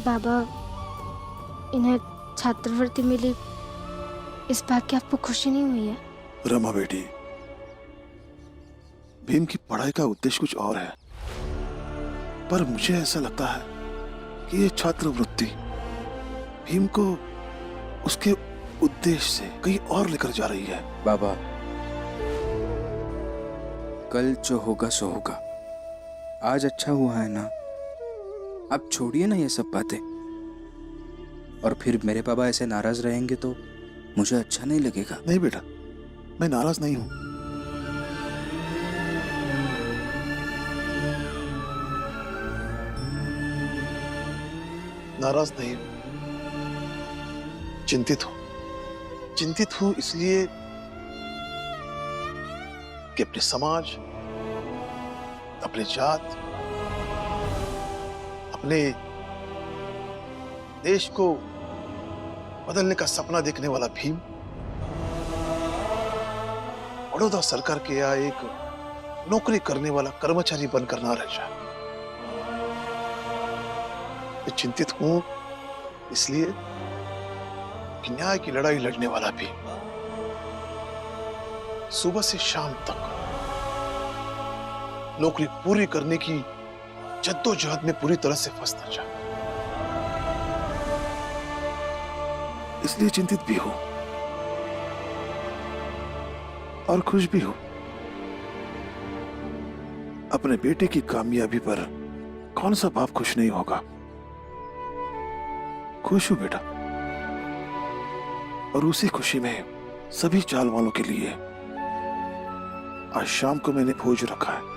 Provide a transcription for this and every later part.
बाबा, इन्हें छात्रवृत्ति मिली, इस बात की आपको खुशी नहीं हुई है? रमा बेटी, भीम की पढ़ाई का उद्देश्य कुछ और है, पर मुझे ऐसा लगता है कि ये छात्रवृत्ति भीम को उसके उद्देश्य से कहीं और लेकर जा रही है। बाबा, कल जो होगा सो होगा। आज अच्छा हुआ है ना, आप छोड़िए ना ये सब बातें। और फिर मेरे पापा ऐसे नाराज रहेंगे तो मुझे अच्छा नहीं लगेगा। नहीं बेटा, मैं नाराज नहीं हूं। नाराज नहीं हूं, चिंतित हूं। चिंतित हूं इसलिए कि अपने समाज, अपने जात, अपने देश को बदलने का सपना देखने वाला भीम बड़ौदा सरकार के यहाँ एक नौकरी करने वाला कर्मचारी बनकर ना रह जाए। मैं चिंतित हूं इसलिए कि न्याय की लड़ाई लड़ने वाला भीम सुबह से शाम तक नौकरी पूरी करने की जद्दोजहद में पूरी तरह से फंस न जाए, इसलिए चिंतित भी हूं और खुश भी हूं। अपने बेटे की कामयाबी पर कौन सा बाप खुश नहीं होगा। खुश हूं बेटा, और उसी खुशी में सभी चाल वालों के लिए आज शाम को मैंने भोज रखा है।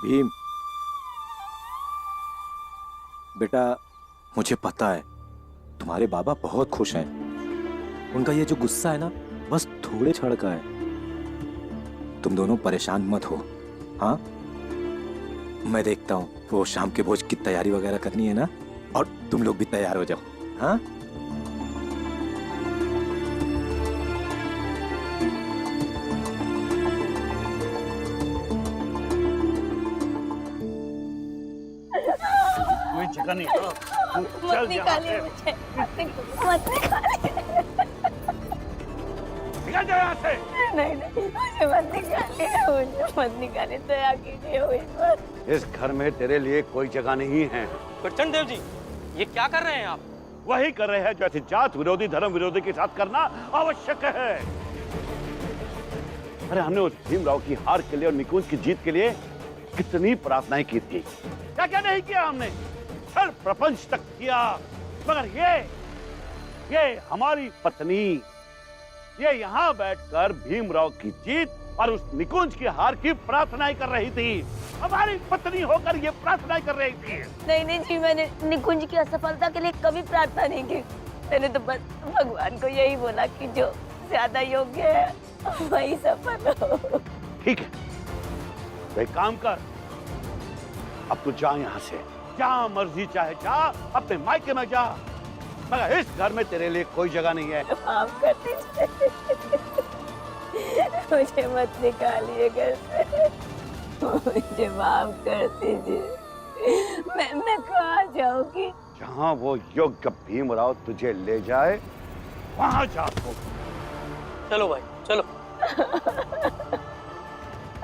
भीम बेटा, मुझे पता है तुम्हारे बाबा बहुत खुश हैं। उनका ये जो गुस्सा है ना, बस थोड़े क्षण का है। तुम दोनों परेशान मत हो। हाँ, मैं देखता हूँ वो शाम के भोज की तैयारी वगैरह करनी है ना, और तुम लोग भी तैयार हो जाओ। हाँ, कोई जगह नहीं। मत निकालिए मुझे, मत निकालिए। निकल जाओ यहाँ से। नहीं नहीं, मुझे मत निकालिए, मुझे मत निकालिए, दया कीजिए मुझ पर। इस घर में तेरे लिए कोई जगह नहीं है। प्रचंड देव जी, ये क्या कर रहे हैं आप? वही कर रहे हैं जो ऐसे जात विरोधी, धर्म विरोधी के साथ करना आवश्यक है। अरे हमने उस भीमराव की हार के लिए और निकुंज की जीत के लिए कितनी प्रार्थनाएं की थी, क्या क्या नहीं किया हमने, हर प्रपंच तक किया। मगर ये हमारी पत्नी, ये यहाँ बैठकर भीमराव की जीत और उस निकुंज की हार की प्रार्थनाएं कर रही थी। हमारी पत्नी होकर ये प्रार्थनाएं कर रही थी। नहीं नहीं जी, मैंने निकुंज की असफलता के लिए कभी प्रार्थना नहीं की। मैंने तो बस भगवान को यही बोला कि जो ज्यादा योग्य है वही सफल हो। ठीक है, तो एक काम कर, अब तू जा यहाँ से, जहाँ मर्जी चाहे जा, अपने मायके में जा, मगर इस घर में तेरे लिए कोई जगह नहीं है। माफ कर दीजिए, मुझे मत निकालिए घर से, मुझे माफ कर दीजिए। मैं कहाँ जाऊंगी? जहाँ वो योग्य भीमराव तुझे ले जाए वहाँ जा तू। चलो भाई, चलो।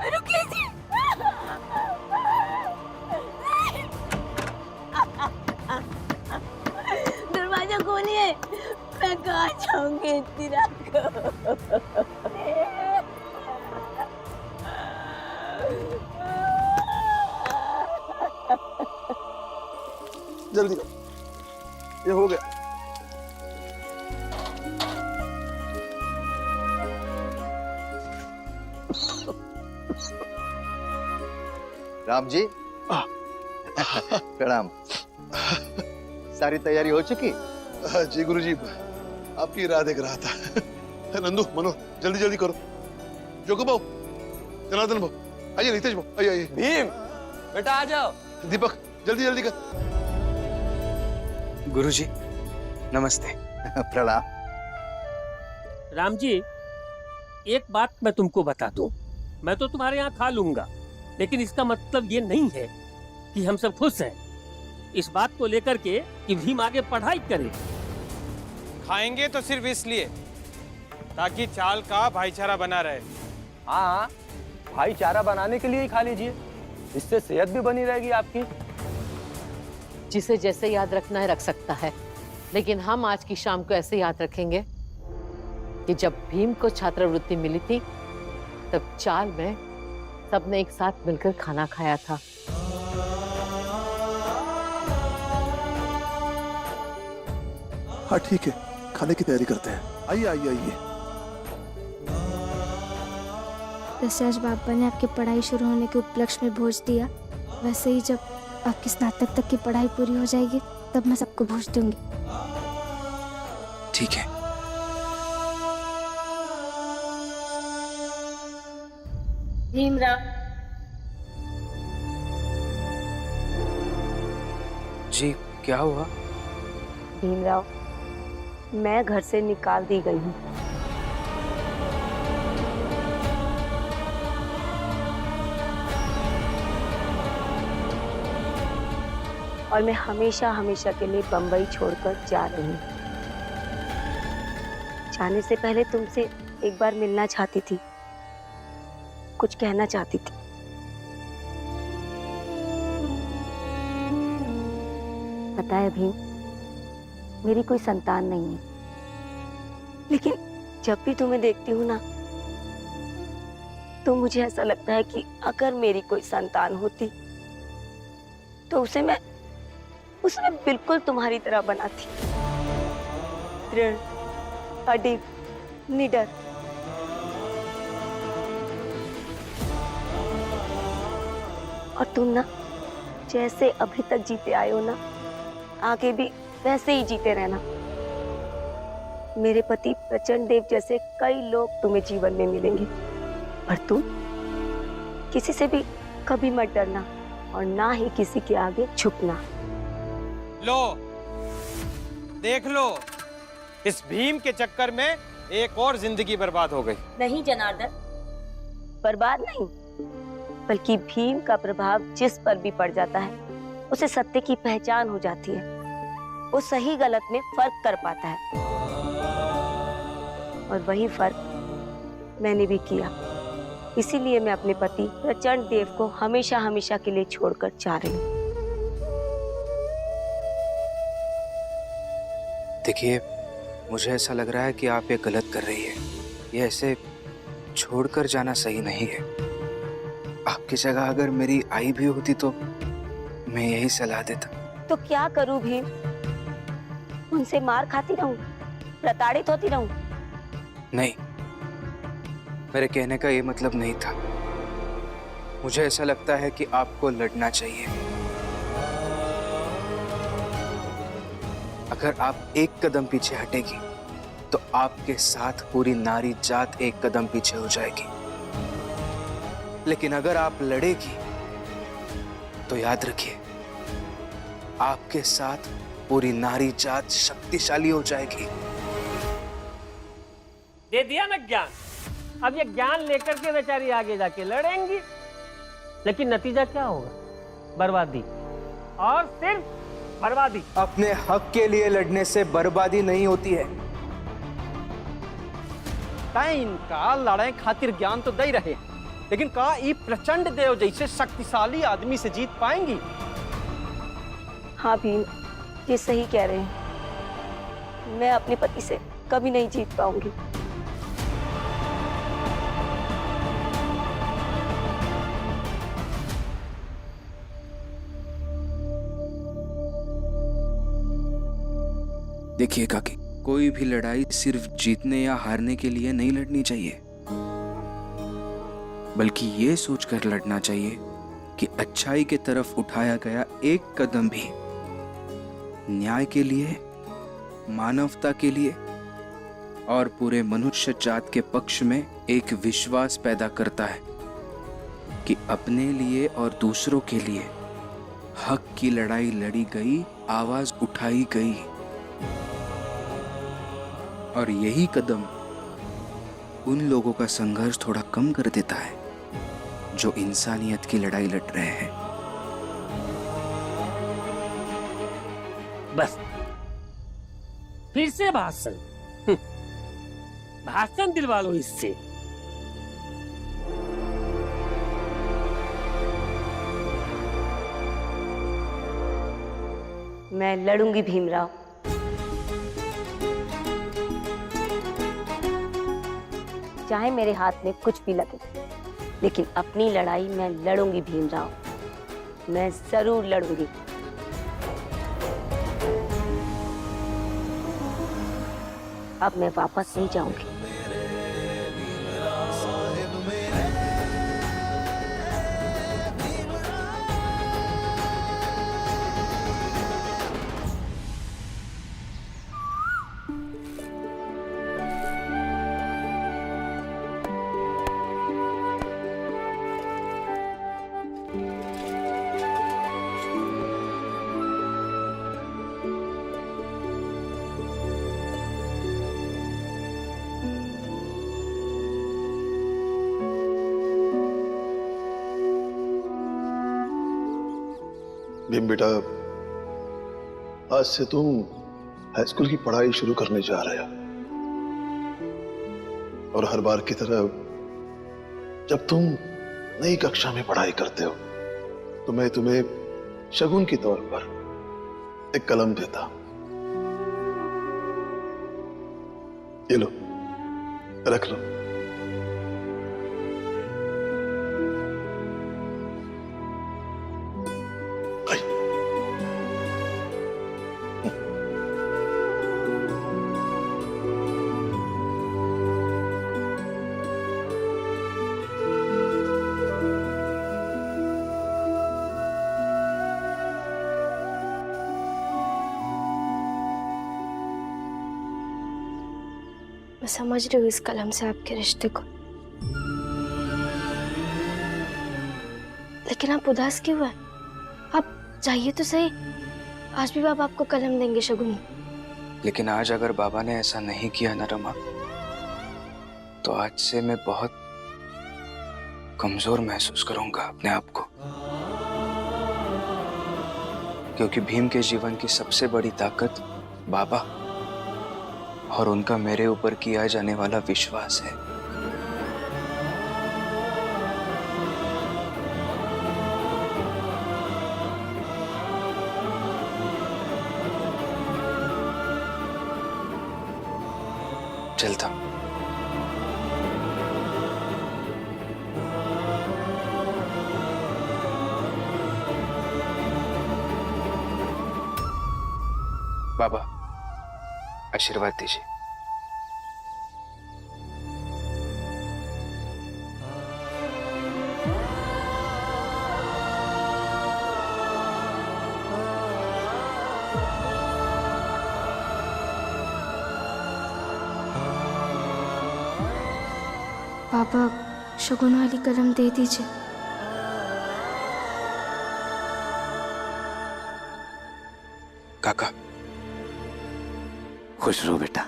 रुकिए जी। दरवाजा खोलिए, मैं कहाँ जाऊंगी इतनी रात को? जल्दी करो, ये हो गया। राम जी, प्रणाम। सारी तैयारी हो चुकी? जी गुरुजी, आपकी राह देख रहा था। नंदू, मनोज, जल्दी जल्दी करो। जोगो भाऊ, जनार्दन भाऊ, आइए। रितेश भाऊ, आइए आइए। भीम बेटा आ जाओ। दीपक, जल्दी जल्दी कर। गुरुजी, नमस्ते। प्रणाम। राम जी, एक बात मैं तुमको बता दूं, मैं तो तुम्हारे यहाँ खा लूंगा, लेकिन इसका मतलब ये नहीं है कि हम सब खुश हैं इस बात को लेकर के कि भीम आगे पढ़ाई करे। खाएंगे तो सिर्फ इसलिए ताकि चाल का भाईचारा बना रहे। हाँ, भाईचारा बनाने के लिए ही खा लीजिए, इससे सेहत भी बनी रहेगी आपकी। जिसे जैसे याद रखना है रख सकता है, लेकिन हम आज की शाम को ऐसे याद रखेंगे कि जब भीम को छात्रवृत्ति मिली थी तब चाल में सबने एक साथ मिलकर खाना खाया था। हाँ ठीक है, खाने की तैयारी करते हैं। आइए आइए आइए। जैसे आज बाबा ने आपकी पढ़ाई शुरू होने के उपलक्ष्य में भोज दिया, वैसे ही जब आपकी स्नातक तक की पढ़ाई पूरी हो जाएगी तब मैं सबको भोज दूंगी। ठीक है। भीमराव, जी क्या हुआ? भीमराव, मैं घर से निकाल दी गई हूँ। और मैं हमेशा हमेशा के लिए बंबई छोड़कर जा रही हूँ। जाने से पहले तुमसे एक बार मिलना चाहती थी, कुछ कहना चाहती थी। पता है भीम, मेरी कोई संतान नहीं है, लेकिन जब भी तुम्हें देखती हूँ ना, तो मुझे ऐसा लगता है कि अगर मेरी कोई संतान होती तो उसे मैं बिल्कुल तुम्हारी तरह बनाती। दृढ़, अडिग, निडर। और तुम ना जैसे अभी तक जीते आए हो ना, आगे भी वैसे ही जीते रहना। मेरे पति प्रचंड देव जैसे कई लोग तुम्हें जीवन में मिलेंगे, पर तुम किसी से भी कभी मत डरना और ना ही किसी के आगे झुकना। लो, देख लो, इस भीम के चक्कर में एक और जिंदगी बर्बाद हो गई। नहीं जनार्दन, बर्बाद नहीं, बल्कि भीम का प्रभाव जिस पर भी पड़ जाता है उसे सत्य की पहचान हो जाती है। वो सही गलत में फर्क कर पाता है, और वही फर्क मैंने भी किया। इसीलिए मैं अपने पति प्रचंड देव को हमेशा हमेशा के लिए छोड़कर जा रही हूँ। देखिए, मुझे ऐसा लग रहा है कि आप ये गलत कर रही है। ये ऐसे छोड़कर जाना सही नहीं है। आपकी जगह अगर मेरी आई भी होती तो मैं यही सलाह देता। तो क्या करूं भीम? उनसे मार खाती रहूं, प्रताड़ित होती रहूं? नहीं, मेरे कहने का ये मतलब नहीं था। मुझे ऐसा लगता है कि आपको लड़ना चाहिए। अगर आप एक कदम पीछे हटेगी तो आपके साथ पूरी नारी जात एक कदम पीछे हो जाएगी। लेकिन अगर आप लड़ेगी तो याद रखिए, आपके साथ पूरी नारी जात शक्तिशाली हो जाएगी। दे दिया ना ज्ञान, अब ये ज्ञान लेकर के बेचारी आगे जाके लड़ेंगी, लेकिन नतीजा क्या होगा? बर्बादी, और सिर्फ बर्बादी। अपने हक के लिए लड़ने से बर्बादी नहीं होती है। इनका लड़ाई खातिर ज्ञान तो दे रहे हैं, लेकिन का ये प्रचंड देव जैसे शक्तिशाली आदमी से जीत पाएंगी? हाँ भीम, ये सही कह रहे हैं। मैं अपने पति से कभी नहीं जीत पाऊंगी। देखिए काकी, कोई भी लड़ाई सिर्फ जीतने या हारने के लिए नहीं लड़नी चाहिए, बल्कि ये सोचकर लड़ना चाहिए कि अच्छाई की तरफ उठाया गया एक कदम भी न्याय के लिए, मानवता के लिए और पूरे मनुष्य जात के पक्ष में एक विश्वास पैदा करता है कि अपने लिए और दूसरों के लिए हक की लड़ाई लड़ी गई, आवाज उठाई गई। और यही कदम उन लोगों का संघर्ष थोड़ा कम कर देता है जो इंसानियत की लड़ाई लड़ रहे हैं। बस फिर से भाषण। भाषण दिलवा लो इससे। मैं लड़ूंगी भीमराव। चाहे मेरे हाथ में कुछ भी लगे, लेकिन अपनी लड़ाई मैं लड़ूंगी भीमराव। मैं जरूर लड़ूंगी। अब मैं वापस नहीं जाऊंगी। भीम बेटा, आज से तुम हाई स्कूल की पढ़ाई शुरू करने जा रहे हो। और हर बार की तरह जब तुम नई कक्षा में पढ़ाई करते हो तो मैं तुम्हें शगुन के तौर पर एक कलम देता। ये लो, रख लो। मैं समझ रही हूँ इस कलम से आपके रिश्ते को, लेकिन आप उदास क्यों हैं? आप जाइए तो सही। आज भी बाबा आपको कलम देंगे शगुन। लेकिन आज अगर बाबा ने ऐसा नहीं किया ना रमा, तो आज से मैं बहुत कमजोर महसूस करूंगा अपने आप को। क्योंकि भीम के जीवन की सबसे बड़ी ताकत बाबा और उनका मेरे ऊपर किया जाने वाला विश्वास है। चलता हूं। बाबा, आशीर्वाद दीजिए। पापा, शगुन वाली कलम दे दीजिए। काका, खुश रहो बेटा।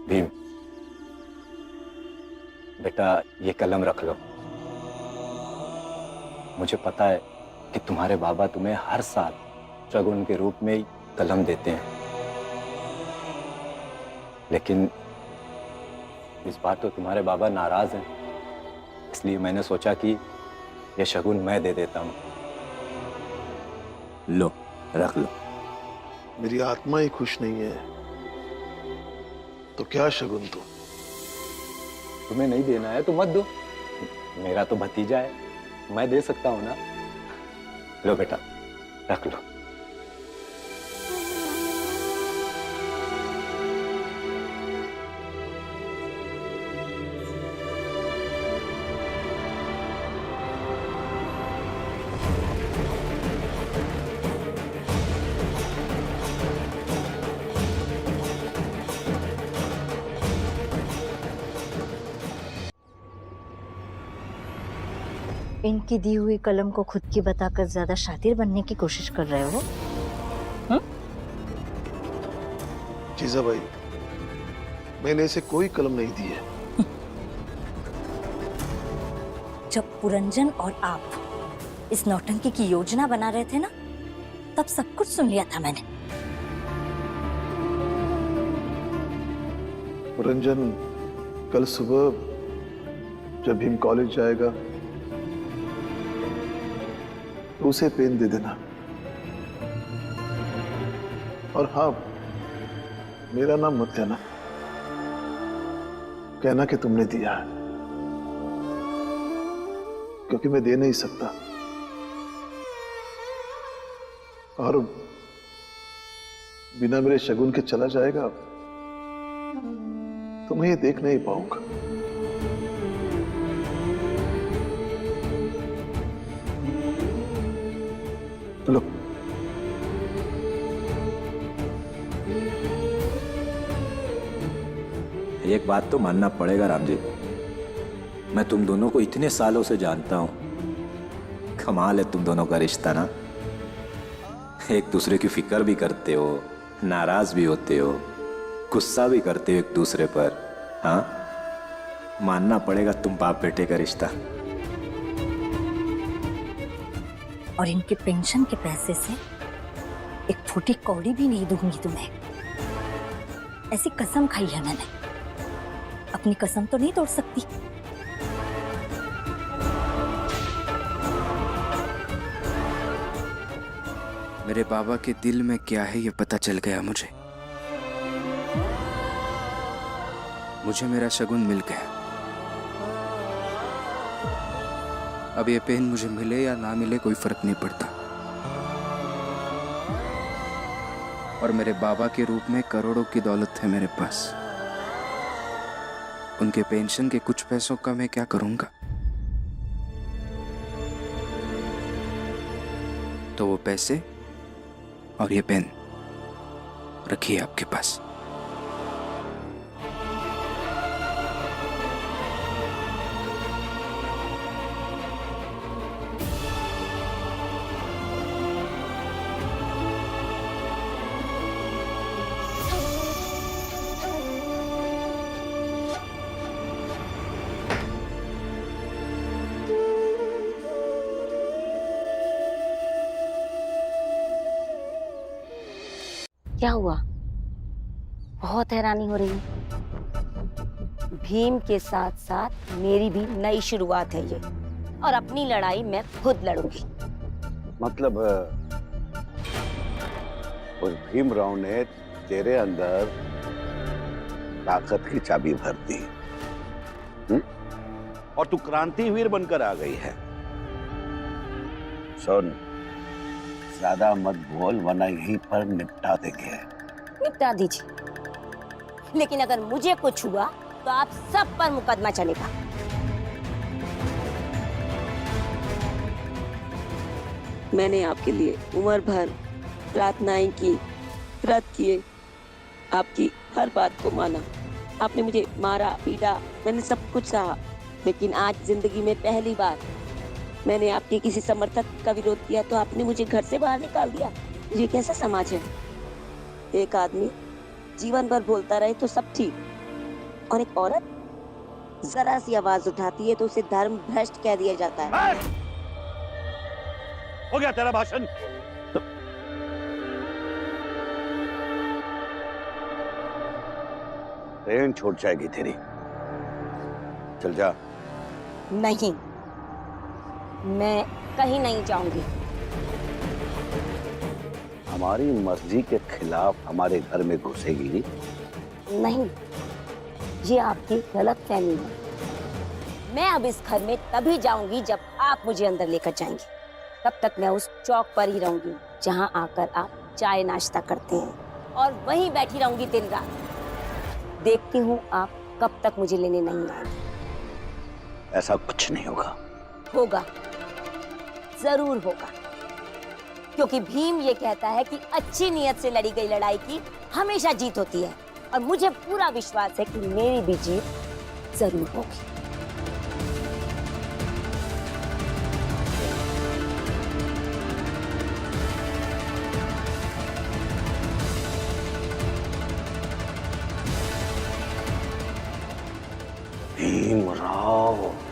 भीम, बेटा ये कलम रख लो। मुझे पता है कि तुम्हारे बाबा तुम्हें हर साल शगुन के रूप में ही कलम देते हैं, लेकिन इस बार तो तुम्हारे बाबा नाराज हैं, इसलिए मैंने सोचा कि ये शगुन मैं दे देता हूं। लो, रख लो। मेरी आत्मा ही खुश नहीं है तो क्या शगुन दो? तुम्हें नहीं देना है तो मत दो, मेरा तो भतीजा है, मैं दे सकता हूं ना। लो बेटा, रख लो। इनकी दी हुई कलम को खुद की बताकर ज्यादा शातिर बनने की कोशिश कर रहे हो? जीजा भाई, मैंने इसे कोई कलम नहीं दी है। जब पुरंजन और आप इस नौटंकी की योजना बना रहे थे ना, तब सब कुछ सुन लिया था मैंने। पुरंजन, कल सुबह जब भीम कॉलेज जाएगा तो उसे पेन दे देना। और हाँ, मेरा नाम मत लेना, कहना कि तुमने दिया है, क्योंकि मैं दे नहीं सकता। और बिना मेरे शगुन के चला जाएगा तो मैं ये देख नहीं पाऊंगा। लो, एक बात तो मानना पड़ेगा राम जी, मैं तुम दोनों को इतने सालों से जानता हूं। कमाल है तुम दोनों का रिश्ता ना। एक दूसरे की फिक्र भी करते हो, नाराज भी होते हो, गुस्सा भी करते हो एक दूसरे पर। हाँ, मानना पड़ेगा तुम बाप बेटे का रिश्ता। और इनके पेंशन के पैसे से एक फूटी कौड़ी भी नहीं दूंगी तुम्हें। ऐसी कसम खाई है मैंने, अपनी कसम तो नहीं तोड़ सकती। मेरे बाबा के दिल में क्या है ये पता चल गया मुझे। मुझे मेरा शगुन मिल गया। अब ये पेन मुझे मिले या ना मिले कोई फर्क नहीं पड़ता। और मेरे बाबा के रूप में करोड़ों की दौलत है मेरे पास। उनके पेंशन के कुछ पैसों का मैं क्या करूंगा? तो वो पैसे और ये पेन रखिए आपके पास। क्या हुआ? बहुत हैरानी हो रही है। भीम के साथ साथ मेरी भी नई शुरुआत है ये, और अपनी लड़ाई मैं खुद लड़ूंगी। मतलब उस भीमराव ने तेरे अंदर ताकत की चाबी भर दी, और तू क्रांतिवीर बनकर आ गई है। सुन, ज्यादा मत बोल वरना यहीं पर निपटा देंगे। निपटा दीजिए, लेकिन अगर मुझे कुछ हुआ तो आप सब पर मुकदमा चलेगा। मैंने आपके लिए उम्र भर प्रार्थनाएं की, व्रत किए, आपकी हर बात को माना। आपने मुझे मारा पीटा, मैंने सब कुछ सहा, लेकिन आज जिंदगी में पहली बार मैंने आपके किसी समर्थक का विरोध किया तो आपने मुझे घर से बाहर निकाल दिया। ये कैसा समाज है? एक आदमी जीवन भर बोलता रहे तो सब ठीक, और एक औरत जरा सी आवाज उठाती है तो उसे धर्म भ्रष्ट कह दिया जाता है। हो गया तेरा भाषण। ट्रेन छूट जाएगी तेरी, चल जा। नहीं, मैं कहीं नहीं जाऊंगी। हमारी मर्जी के खिलाफ हमारे घर में घुसेगी? नहीं, ये आपकी गलत फहमी है। मैं अब इस घर में तभी जाऊंगी जब आप मुझे अंदर लेकर जाएंगे। तब तक मैं उस चौक पर ही रहूंगी जहां आकर आप चाय नाश्ता करते हैं, और वहीं बैठी रहूंगी दिन रात। देखती हूँ आप कब तक मुझे लेने नहीं आएंगे। ऐसा कुछ नहीं होगा। होगा, जरूर होगा, क्योंकि भीम ये कहता है कि अच्छी नीयत से लड़ी गई लड़ाई की हमेशा जीत होती है, और मुझे पूरा विश्वास है कि मेरी भी जीत जरूर होगी। भीमराव